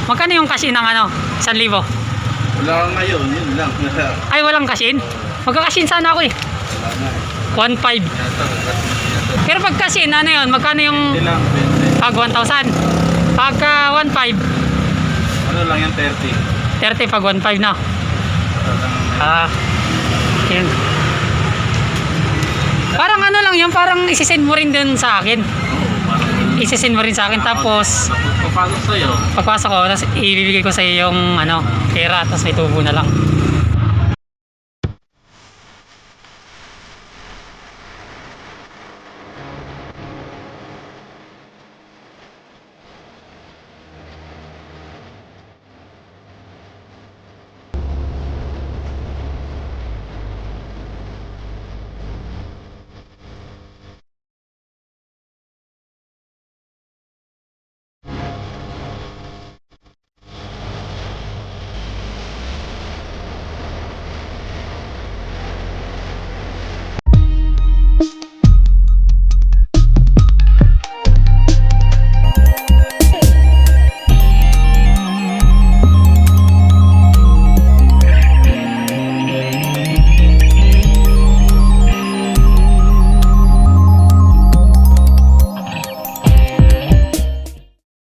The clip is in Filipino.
Magkano yung cash-in ng ano? 1,000? Wala ngayon, yun lang. Ay, walang cash-in? Magka-cash-in sana ako eh. 1,500. Pero pag cash-in, ano yun? Magkano yung pag 1,000? Pagka 1,500? Ano lang yan, 30. 30 pag 1,500 na. Yun. Parang ano lang yun, parang isisend mo rin dun sa akin. Isisend mo rin sa akin, tapos Papasok sa'yo. pagpasok ko, tapos ibibigay ko sa iyo yung ano, pera, tapos may tubo na lang.